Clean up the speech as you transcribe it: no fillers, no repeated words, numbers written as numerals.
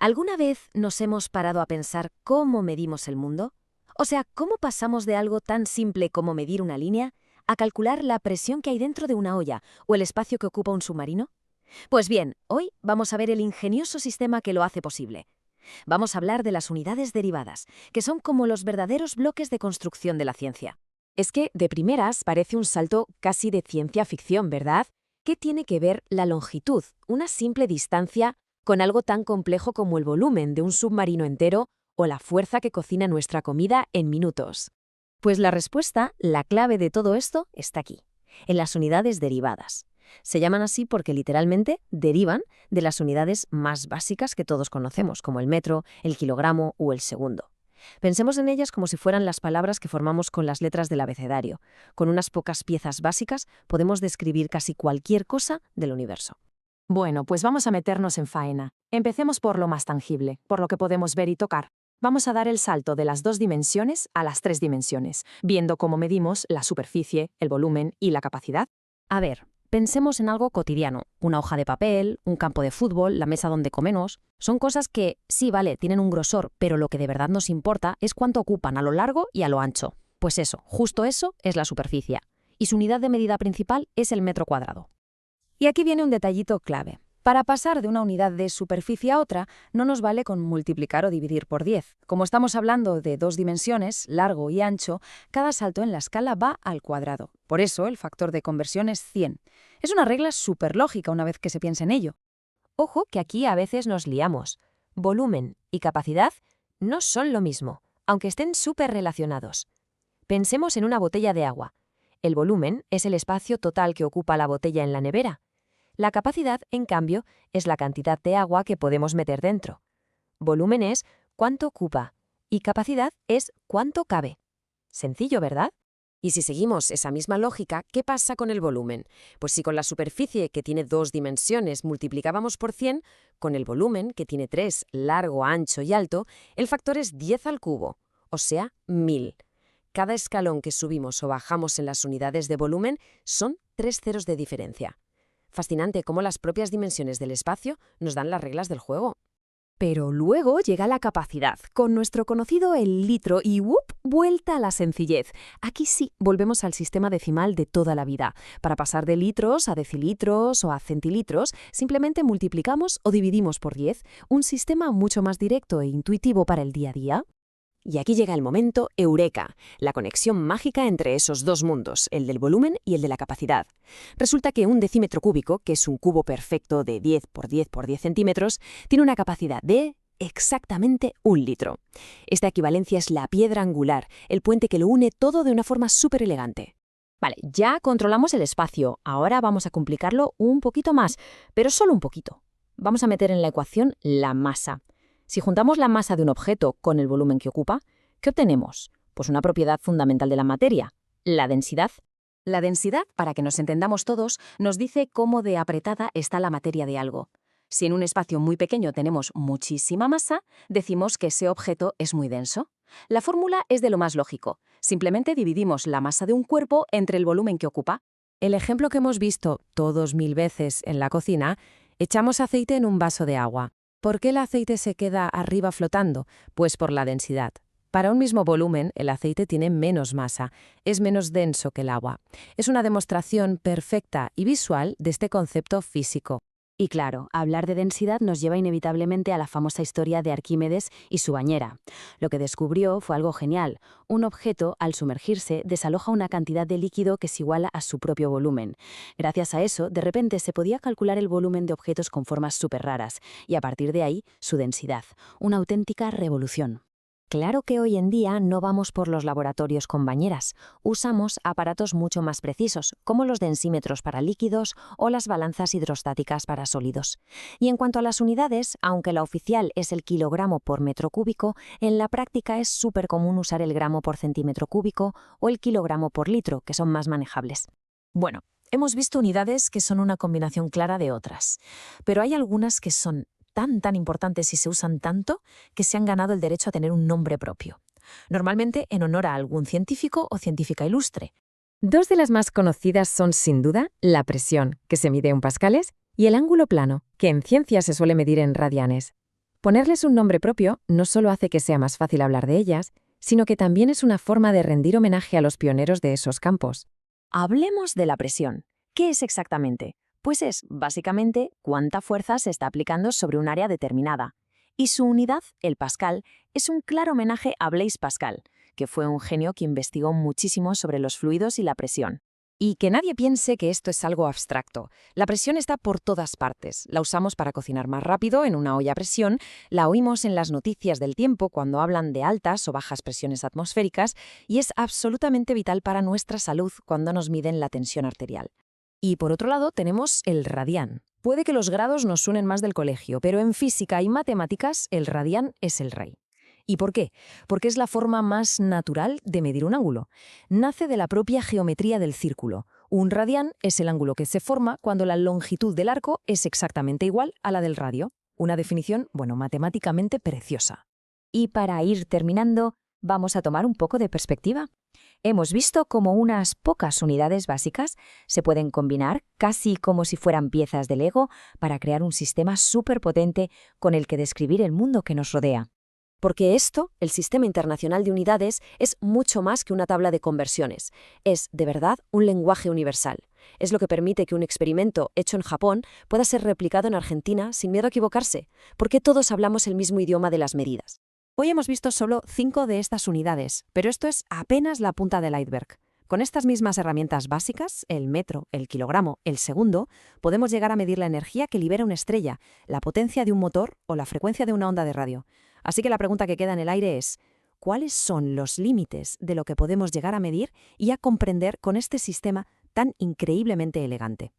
¿Alguna vez nos hemos parado a pensar cómo medimos el mundo? O sea, ¿cómo pasamos de algo tan simple como medir una línea a calcular la presión que hay dentro de una olla o el espacio que ocupa un submarino? Pues bien, hoy vamos a ver el ingenioso sistema que lo hace posible. Vamos a hablar de las unidades derivadas, que son como los verdaderos bloques de construcción de la ciencia. Es que, de primeras, parece un salto casi de ciencia ficción, ¿verdad? ¿Qué tiene que ver la longitud, una simple distancia, con algo tan complejo como el volumen de un submarino entero o la fuerza que cocina nuestra comida en minutos? Pues la respuesta, la clave de todo esto, está aquí, en las unidades derivadas. Se llaman así porque literalmente derivan de las unidades más básicas que todos conocemos, como el metro, el kilogramo o el segundo. Pensemos en ellas como si fueran las palabras que formamos con las letras del abecedario. Con unas pocas piezas básicas podemos describir casi cualquier cosa del universo. Bueno, pues vamos a meternos en faena. Empecemos por lo más tangible, por lo que podemos ver y tocar. Vamos a dar el salto de las 2 dimensiones a las 3 dimensiones, viendo cómo medimos la superficie, el volumen y la capacidad. A ver, pensemos en algo cotidiano. Una hoja de papel, un campo de fútbol, la mesa donde comemos. Son cosas que, sí, vale, tienen un grosor, pero lo que de verdad nos importa es cuánto ocupan a lo largo y a lo ancho. Pues eso, justo eso es la superficie. Y su unidad de medida principal es el metro cuadrado. Y aquí viene un detallito clave. Para pasar de una unidad de superficie a otra, no nos vale con multiplicar o dividir por 10. Como estamos hablando de 2 dimensiones, largo y ancho, cada salto en la escala va al cuadrado. Por eso el factor de conversión es 100. Es una regla súper lógica una vez que se piensa en ello. Ojo que aquí a veces nos liamos. Volumen y capacidad no son lo mismo, aunque estén súper relacionados. Pensemos en una botella de agua. El volumen es el espacio total que ocupa la botella en la nevera. La capacidad, en cambio, es la cantidad de agua que podemos meter dentro. Volumen es cuánto ocupa y capacidad es cuánto cabe. Sencillo, ¿verdad? Y si seguimos esa misma lógica, ¿qué pasa con el volumen? Pues si con la superficie, que tiene 2 dimensiones, multiplicábamos por 100, con el volumen, que tiene 3, largo, ancho y alto, el factor es 10 al cubo, o sea, 1000. Cada escalón que subimos o bajamos en las unidades de volumen son 3 ceros de diferencia. Fascinante cómo las propias dimensiones del espacio nos dan las reglas del juego. Pero luego llega la capacidad, con nuestro conocido el litro y ¡wup!, vuelta a la sencillez. Aquí sí, volvemos al sistema decimal de toda la vida. Para pasar de litros a decilitros o a centilitros, simplemente multiplicamos o dividimos por 10, un sistema mucho más directo e intuitivo para el día a día. Y aquí llega el momento eureka, la conexión mágica entre esos dos mundos, el del volumen y el de la capacidad. Resulta que un decímetro cúbico, que es un cubo perfecto de 10 por 10 por 10 centímetros, tiene una capacidad de exactamente 1 litro. Esta equivalencia es la piedra angular, el puente que lo une todo de una forma súper elegante. Vale, ya controlamos el espacio, ahora vamos a complicarlo un poquito más, pero solo un poquito. Vamos a meter en la ecuación la masa. Si juntamos la masa de un objeto con el volumen que ocupa, ¿qué obtenemos? Pues una propiedad fundamental de la materia, la densidad. La densidad, para que nos entendamos todos, nos dice cómo de apretada está la materia de algo. Si en un espacio muy pequeño tenemos muchísima masa, decimos que ese objeto es muy denso. La fórmula es de lo más lógico. Simplemente dividimos la masa de un cuerpo entre el volumen que ocupa. El ejemplo que hemos visto todos 1000 veces en la cocina, echamos aceite en un vaso de agua. ¿Por qué el aceite se queda arriba flotando? Pues por la densidad. Para un mismo volumen, el aceite tiene menos masa, es menos denso que el agua. Es una demostración perfecta y visual de este concepto físico. Y claro, hablar de densidad nos lleva inevitablemente a la famosa historia de Arquímedes y su bañera. Lo que descubrió fue algo genial. Un objeto, al sumergirse, desaloja una cantidad de líquido que es igual a su propio volumen. Gracias a eso, de repente se podía calcular el volumen de objetos con formas súper raras, y a partir de ahí, su densidad. Una auténtica revolución. Claro que hoy en día no vamos por los laboratorios con bañeras. Usamos aparatos mucho más precisos, como los densímetros para líquidos o las balanzas hidrostáticas para sólidos. Y en cuanto a las unidades, aunque la oficial es el kilogramo por metro cúbico, en la práctica es súper común usar el gramo por centímetro cúbico o el kilogramo por litro, que son más manejables. Bueno, hemos visto unidades que son una combinación clara de otras, pero hay algunas que son tan importantes y se usan tanto que se han ganado el derecho a tener un nombre propio. Normalmente en honor a algún científico o científica ilustre. 2 de las más conocidas son, sin duda, la presión, que se mide en pascales, y el ángulo plano, que en ciencia se suele medir en radianes. Ponerles un nombre propio no solo hace que sea más fácil hablar de ellas, sino que también es una forma de rendir homenaje a los pioneros de esos campos. Hablemos de la presión. ¿Qué es exactamente? Pues es, básicamente, cuánta fuerza se está aplicando sobre un área determinada. Y su unidad, el pascal, es un claro homenaje a Blaise Pascal, que fue un genio que investigó muchísimo sobre los fluidos y la presión. Y que nadie piense que esto es algo abstracto. La presión está por todas partes. La usamos para cocinar más rápido en una olla a presión, la oímos en las noticias del tiempo cuando hablan de altas o bajas presiones atmosféricas y es absolutamente vital para nuestra salud cuando nos miden la tensión arterial. Y por otro lado tenemos el radián. Puede que los grados nos suenen más del colegio, pero en física y matemáticas el radián es el rey. ¿Y por qué? Porque es la forma más natural de medir un ángulo. Nace de la propia geometría del círculo. Un radián es el ángulo que se forma cuando la longitud del arco es exactamente igual a la del radio. Una definición, matemáticamente preciosa. Y para ir terminando, vamos a tomar un poco de perspectiva. Hemos visto cómo unas pocas unidades básicas se pueden combinar casi como si fueran piezas de Lego para crear un sistema superpotente con el que describir el mundo que nos rodea. Porque esto, el Sistema Internacional de Unidades, es mucho más que una tabla de conversiones. Es, de verdad, un lenguaje universal. Es lo que permite que un experimento hecho en Japón pueda ser replicado en Argentina sin miedo a equivocarse, porque todos hablamos el mismo idioma de las medidas. Hoy hemos visto solo 5 de estas unidades, pero esto es apenas la punta del iceberg. Con estas mismas herramientas básicas, el metro, el kilogramo, el segundo, podemos llegar a medir la energía que libera una estrella, la potencia de un motor o la frecuencia de una onda de radio. Así que la pregunta que queda en el aire es, ¿cuáles son los límites de lo que podemos llegar a medir y a comprender con este sistema tan increíblemente elegante?